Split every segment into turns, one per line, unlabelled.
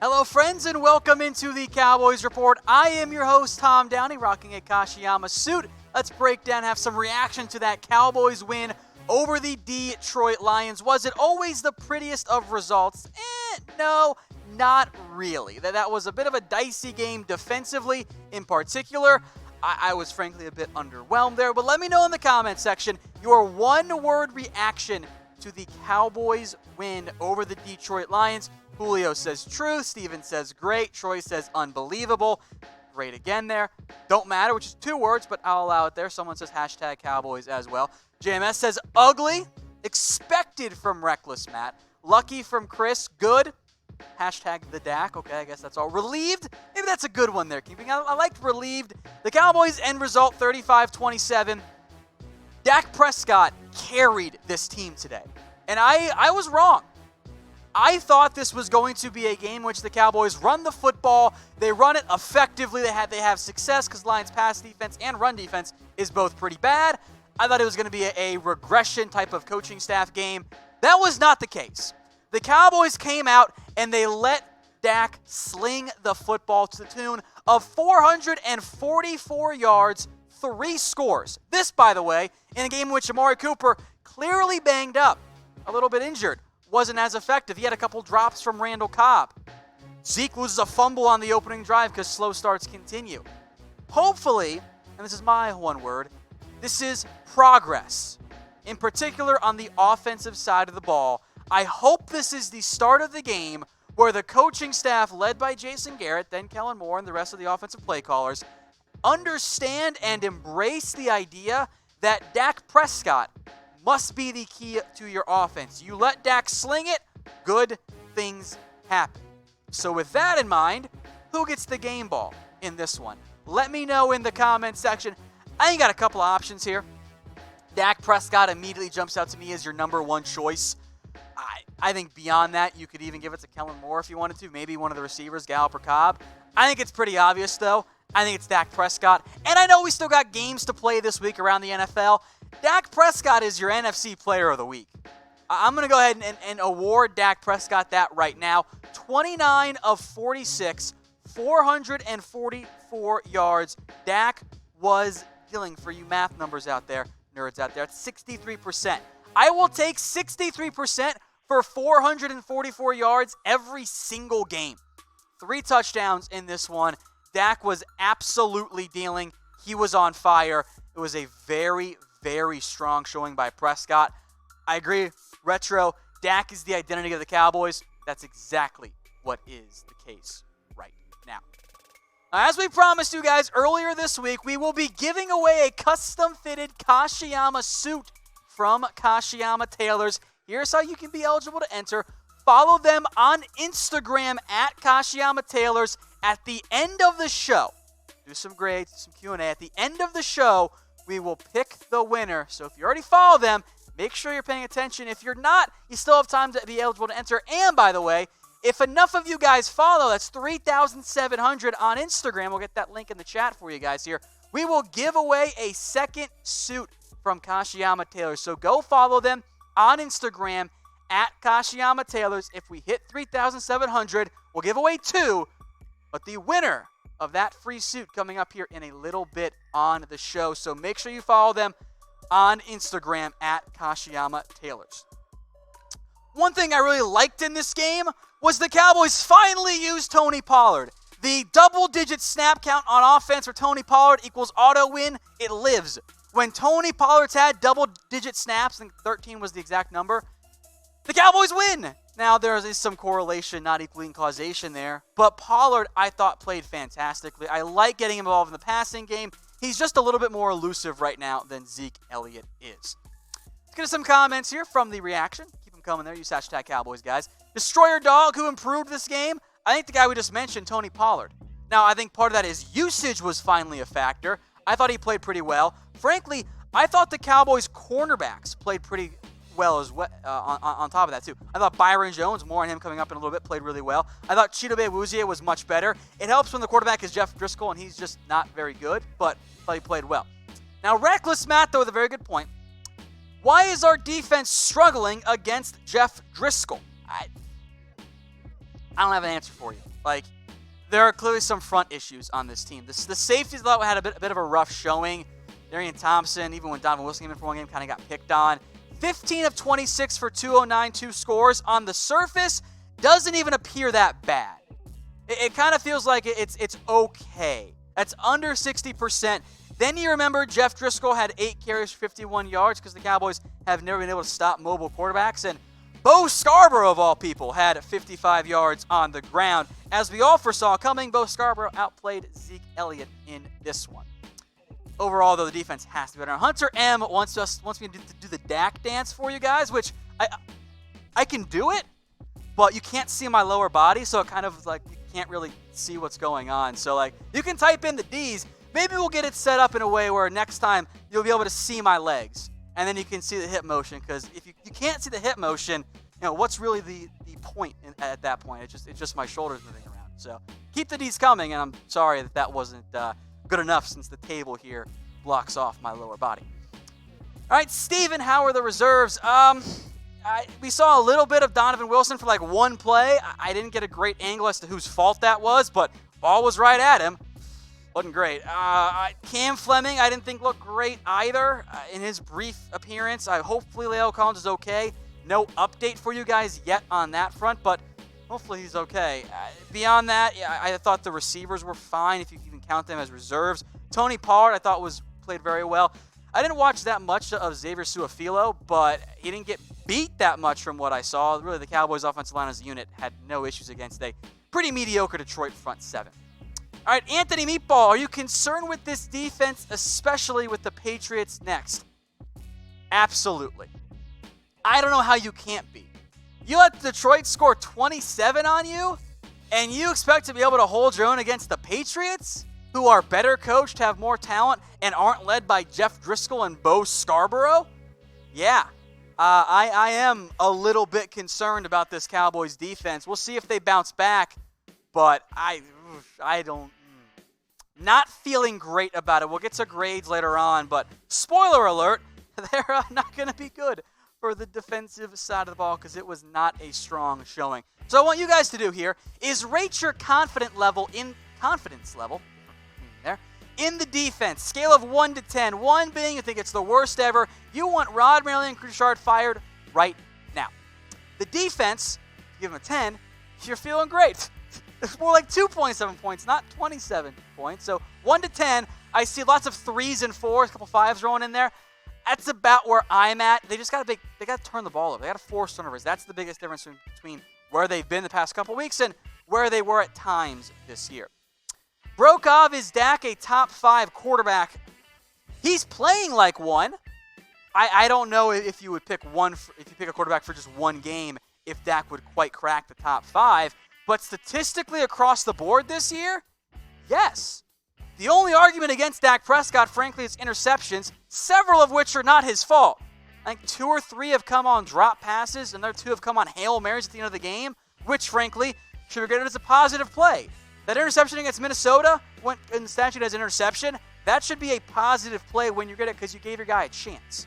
Hello, friends, and welcome into the Cowboys Report. I am your host, Tom Downey, rocking a Kashiyama suit. Let's break down, have some reaction to that Cowboys win over the Detroit Lions. Was it always the prettiest of results? No, not really. That was a bit of a dicey game defensively in particular. I was frankly a bit underwhelmed there, but let me know in the comment section your one-word reaction to the Cowboys win over the Detroit Lions. Julio says true, Steven says great, Troy says unbelievable. Great again there. Don't matter, which is 2 words, but I'll allow it there. Someone says hashtag Cowboys as well. JMS says ugly, expected from Reckless Matt. Lucky from Chris, good. Hashtag the Dak. Okay, I guess that's all. Relieved, maybe that's a good one there. I liked relieved. The Cowboys end result 35-27. Dak Prescott carried this team today, and I was wrong. I thought this was going to be a game in which the Cowboys run the football. They run it effectively. They have success because Lions' pass defense and run defense is both pretty bad. I thought it was going to be a regression type of coaching staff game. That was not the case. The Cowboys came out and they let Dak sling the football to the tune of 444 yards, 3 scores. This, by the way, in a game in which Amari Cooper, clearly banged up, a little bit injured, wasn't as effective. He had a couple drops from Randall Cobb. Zeke loses a fumble on the opening drive because slow starts continue. Hopefully, and this is my one word, this is progress. In particular on the offensive side of the ball. I hope this is the start of the game where the coaching staff, led by Jason Garrett, then Kellen Moore, and the rest of the offensive play callers, understand and embrace the idea that Dak Prescott must be the key to your offense. You let Dak sling it, good things happen. So with that in mind, who gets the game ball in this one? Let me know in the comments section. I got a couple of options here. Dak Prescott immediately jumps out to me as your number one choice. I think beyond that, you could even give it to Kellen Moore if you wanted to. Maybe one of the receivers, Gallup or Cobb. I think it's pretty obvious, though. I think it's Dak Prescott. And I know we still got games to play this week around the NFL. Dak Prescott is your NFC Player of the Week. I'm going to go ahead and award Dak Prescott that right now. 29 of 46, 444 yards. Dak was killing for you math numbers out there, nerds out there. It's 63%. I will take 63% for 444 yards every single game. 3 touchdowns in this one. Dak was absolutely dealing. He was on fire. It was a very, very strong showing by Prescott. I agree. Retro, Dak is the identity of the Cowboys. That's exactly what is the case right now. As we promised you guys earlier this week, we will be giving away a custom-fitted Kashiyama suit from Kashiyama Tailors. Here's how you can be eligible to enter. Follow them on Instagram at Kashiyama Tailors. At the end of the show, do some grades, some Q&A. At the end of the show, we will pick the winner. So if you already follow them, make sure you're paying attention. If you're not, you still have time to be eligible to enter. And by the way, if enough of you guys follow, that's 3,700 on Instagram. We'll get that link in the chat for you guys here. We will give away a second suit from Kashiyama Tailors. So go follow them on Instagram at Kashiyama Tailors. If we hit 3,700, we'll give away 2. But the winner of that free suit coming up here in a little bit on the show. So make sure you follow them on Instagram at Kashiyama Tailors. One thing I really liked in this game was the Cowboys finally used Tony Pollard. The double-digit snap count on offense for Tony Pollard equals auto win. It lives. When Tony Pollard's had double-digit snaps, I think 13 was the exact number, the Cowboys win. Now, there is some correlation, not equaling causation there, but Pollard, I thought, played fantastically. I like getting him involved in the passing game. He's just a little bit more elusive right now than Zeke Elliott is. Let's get to some comments here from the reaction. Keep them coming there. Use hashtag Cowboys, guys. Destroyer Dog, who improved this game? I think the guy we just mentioned, Tony Pollard. Now, I think part of that is usage was finally a factor. I thought he played pretty well. Frankly, I thought the Cowboys' cornerbacks played pretty well as well on top of that, too. I thought Byron Jones, more on him coming up in a little bit, played really well. I thought Chidobe Awuzie was much better. It helps when the quarterback is Jeff Driscoll, and he's just not very good, but I thought he played well. Now, Reckless Matt, though, with a very good point. Why is our defense struggling against Jeff Driscoll? I don't have an answer for you. Like, there are clearly some front issues on this team. The safeties, though, had a bit of a rough showing. Darian Thompson, even when Donovan Wilson came in for one game, kind of got picked on. 15 of 26 for 209, 2 scores. On the surface, doesn't even appear that bad. It kind of feels like it's okay. That's under 60%. Then you remember Jeff Driscoll had 8 carries for 51 yards because the Cowboys have never been able to stop mobile quarterbacks. And Bo Scarborough, of all people, had 55 yards on the ground. As we all foresaw coming, Bo Scarborough outplayed Zeke Elliott in this one. Overall, though, the defense has to be better. Hunter M wants me to do the Dak dance for you guys, which I can do it, but you can't see my lower body, so it kind of like you can't really see what's going on. So like you can type in the D's. Maybe we'll get it set up in a way where next time you'll be able to see my legs, and then you can see the hip motion. Because if you can't see the hip motion, what's really the point at that point? It's just my shoulders moving around. So keep the D's coming, and I'm sorry that wasn't good enough since the table here blocks off my lower body. All right, Steven, how are the reserves? We saw a little bit of Donovan Wilson for like one play. I didn't get a great angle as to whose fault that was, but ball was right at him. Wasn't great. Cam Fleming, I didn't think looked great either in his brief appearance. Hopefully Leo Collins is okay. No update for you guys yet on that front, but hopefully he's okay. Beyond that, I thought the receivers were fine if you can count them as reserves. Tony Pollard, I thought played very well. I didn't watch that much of Xavier Su'a-Filo, but he didn't get beat that much from what I saw. Really, the Cowboys offensive line as a unit had no issues against a pretty mediocre Detroit front seven. All right, Anthony Meatball, are you concerned with this defense, especially with the Patriots next? Absolutely. I don't know how you can't be. You let Detroit score 27 on you, and you expect to be able to hold your own against the Patriots, who are better coached, have more talent, and aren't led by Jeff Driscoll and Bo Scarborough? Yeah, I am a little bit concerned about this Cowboys defense. We'll see if they bounce back, but I don't. Not feeling great about it. We'll get to grades later on, but spoiler alert, they're not going to be good for the defensive side of the ball because it was not a strong showing. So what I want you guys to do here is rate your confidence level in the defense. Scale of 1 to 10. 1 being you think it's the worst ever. You want Rod Marinelli and Kris Richard fired right now. The defense, give them a 10, you're feeling great. It's more like 2.7 points, not 27 points. So 1 to 10, I see lots of 3s and 4s, a couple 5s rolling in there. That's about where I'm at. They just got to turn the ball over. They got to force turnovers. That's the biggest difference between where they've been the past couple weeks and where they were at times this year. Brokov, is Dak a top 5 quarterback? He's playing like one. I don't know if you would pick if you pick a quarterback for just one game, if Dak would quite crack the top 5. But statistically across the board this year, yes. The only argument against Dak Prescott, frankly, is interceptions, several of which are not his fault. I think 2 or 3 have come on drop passes, and the other 2 have come on Hail Marys at the end of the game, which, frankly, should be regarded as a positive play. That interception against Minnesota went in the statute as an interception. That should be a positive play when you get it because you gave your guy a chance.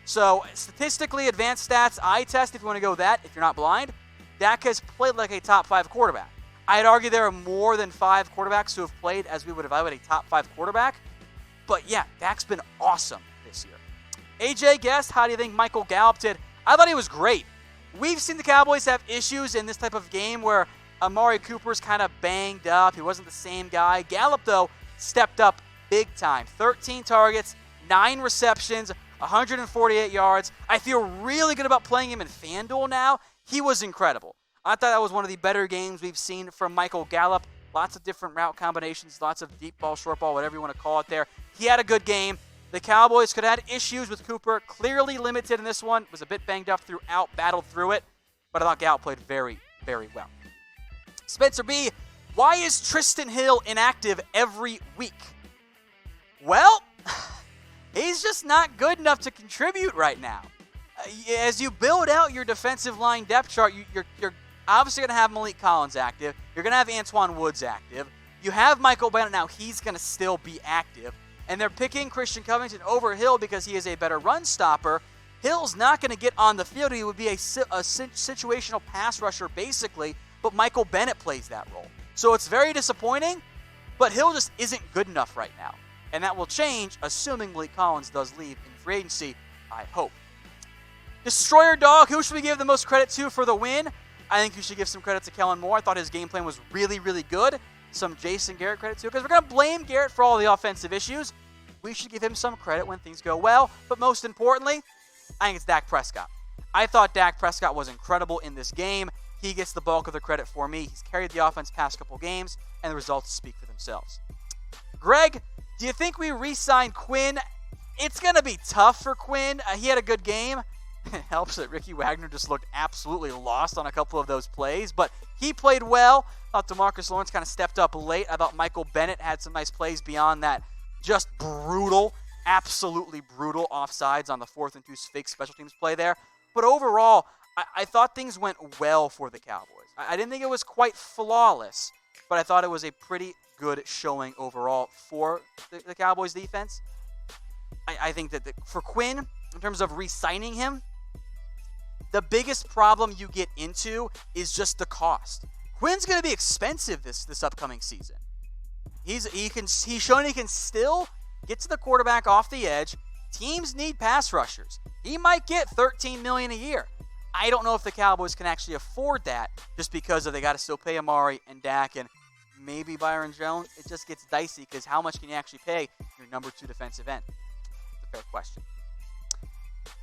So, statistically, advanced stats, eye test, if you want to go that, if you're not blind, Dak has played like a top 5 quarterback. I'd argue there are more than 5 quarterbacks who have played as we would evaluate a top 5 quarterback. But yeah, Dak's been awesome this year. AJ Guest, how do you think Michael Gallup did? I thought he was great. We've seen the Cowboys have issues in this type of game where Amari Cooper's kind of banged up. He wasn't the same guy. Gallup, though, stepped up big time. 13 targets, 9 receptions, 148 yards. I feel really good about playing him in FanDuel now. He was incredible. I thought that was one of the better games we've seen from Michael Gallup. Lots of different route combinations, lots of deep ball, short ball, whatever you want to call it there. He had a good game. The Cowboys could have had issues with Cooper. Clearly limited in this one. Was a bit banged up throughout, battled through it. But I thought Gallup played very, very well. Spencer B., why is Tristan Hill inactive every week? Well, he's just not good enough to contribute right now. As you build out your defensive line depth chart, you're obviously going to have Malik Collins active. You're going to have Antoine Woods active. You have Michael Bennett now. He's going to still be active. And they're picking Christian Covington over Hill because he is a better run stopper. Hill's not going to get on the field. He would be a situational pass rusher, basically, but Michael Bennett plays that role. So it's very disappointing, but Hill just isn't good enough right now. And that will change, assuming Malik Collins does leave in free agency, I hope. Destroyer Dog, who should we give the most credit to for the win? I think you should give some credit to Kellen Moore. I thought his game plan was really, really good. Some Jason Garrett credit too, because we're going to blame Garrett for all the offensive issues. We should give him some credit when things go well. But most importantly, I think it's Dak Prescott. I thought Dak Prescott was incredible in this game. He gets the bulk of the credit for me. He's carried the offense past couple games, and the results speak for themselves. Greg, do you think we re-sign Quinn? It's going to be tough for Quinn. He had a good game. It helps that Ricky Wagner just looked absolutely lost on a couple of those plays, but he played well. I thought DeMarcus Lawrence kind of stepped up late. I thought Michael Bennett had some nice plays beyond that. Just brutal, absolutely brutal offsides on the 4th and 2 fake special teams play there. But overall, I thought things went well for the Cowboys. I didn't think it was quite flawless, but I thought it was a pretty good showing overall for the Cowboys defense. I think that for Quinn, in terms of re-signing him, the biggest problem you get into is just the cost. Quinn's going to be expensive this upcoming season. He's shown he can still get to the quarterback off the edge. Teams need pass rushers. He might get $13 million a year. I don't know if the Cowboys can actually afford that, just because they got to still pay Amari and Dak and maybe Byron Jones. It just gets dicey because how much can you actually pay your number 2 defensive end? It's a fair question.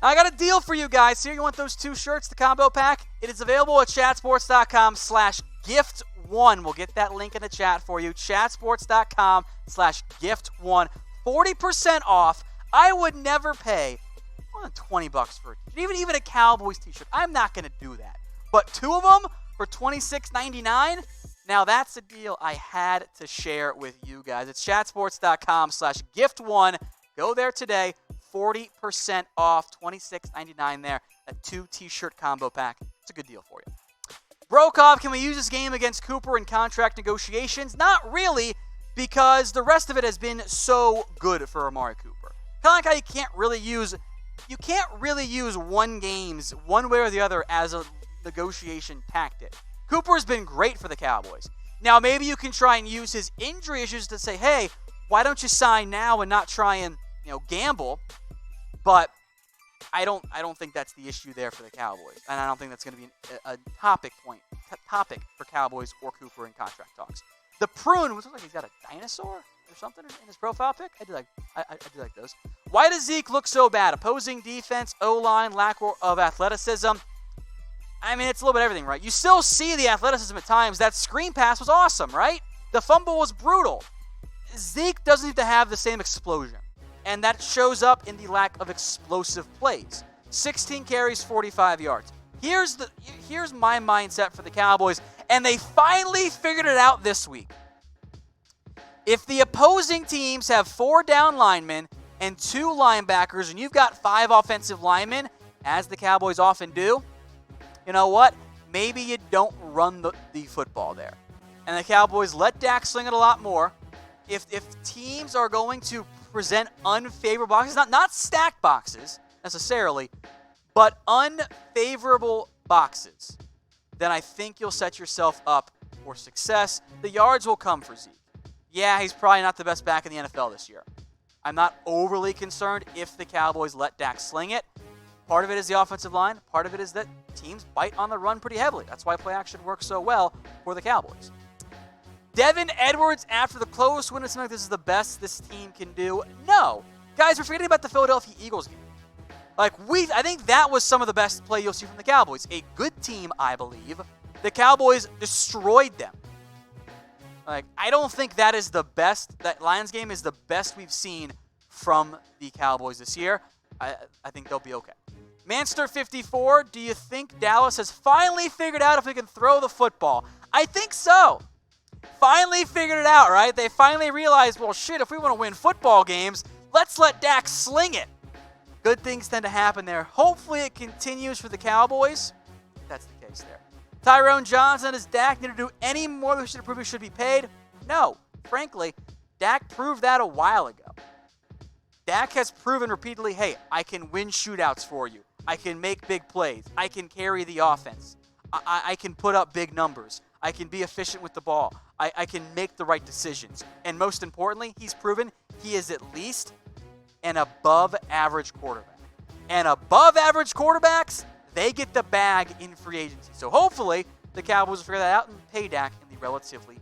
Now, I got a deal for you guys here. You want those 2 shirts, the combo pack? It is available at chatsports.com/gift1. We'll get that link in the chat for you. chatsports.com/gift1. 40% off. I would never pay more than $20 for it. Even a Cowboys t-shirt. I'm not going to do that. But 2 of them for $26.99? Now that's a deal I had to share with you guys. It's chatsports.com/gift1. Go there today. 40% off, $26.99 there. A 2 t-shirt combo pack. It's a good deal for you. Brokov, can we use this game against Cooper in contract negotiations? Not really, because the rest of it has been so good for Amari Cooper. Kind of like how you can't really use one games one way or the other as a negotiation tactic. Cooper's been great for the Cowboys. Now maybe you can try and use his injury issues to say, hey, why don't you sign now and not try and gamble? But I don't think that's the issue there for the Cowboys, and I don't think that's going to be a topic for Cowboys or Cooper in contract talks. The Prune, which looks like he's got a dinosaur or something in his profile pic. I do like those. Why does Zeke look so bad? Opposing defense, O-line, lack of athleticism. I mean, it's a little bit of everything, right? You still see the athleticism at times. That screen pass was awesome, right? The fumble was brutal. Zeke doesn't need to have the same explosion, and that shows up in the lack of explosive plays. 16 carries, 45 yards. Here's my mindset for the Cowboys, and they finally figured it out this week. If the opposing teams have 4 down linemen and 2 linebackers, and you've got 5 offensive linemen, as the Cowboys often do, you know what? Maybe you don't run the football there. And the Cowboys let Dak sling it a lot more. If teams are going to present unfavorable boxes, not stacked boxes necessarily, but unfavorable boxes, then I think you'll set yourself up for success. The yards will come for Zeke. Yeah, he's probably not the best back in the NFL this year. I'm not overly concerned if the Cowboys let Dak sling it. Part of it is the offensive line. Part of it is that teams bite on the run pretty heavily. That's why play action works so well for the Cowboys. Devin Edwards, after the close win, it's like this is the best this team can do. No. Guys, we're forgetting about the Philadelphia Eagles game. I think that was some of the best play you'll see from the Cowboys. A good team, I believe. The Cowboys destroyed them. I don't think that is the best. That Lions game is the best we've seen from the Cowboys this year. I think they'll be okay. Manster 54, do you think Dallas has finally figured out if they can throw the football? I think so. Finally figured it out, right? They finally realized, well, shit, if we want to win football games, let's let Dak sling it. Good things tend to happen there. Hopefully it continues for the Cowboys. That's the case there. Tyrone Johnson, does Dak need to do any more than we should prove he should be paid? No. Frankly, Dak proved that a while ago. Dak has proven repeatedly, hey, I can win shootouts for you. I can make big plays. I can carry the offense. I can put up big numbers. I can be efficient with the ball. I can make the right decisions. And most importantly, he's proven he is at least an above-average quarterback. And above-average quarterbacks, they get the bag in free agency. So hopefully, the Cowboys will figure that out and pay Dak in the relatively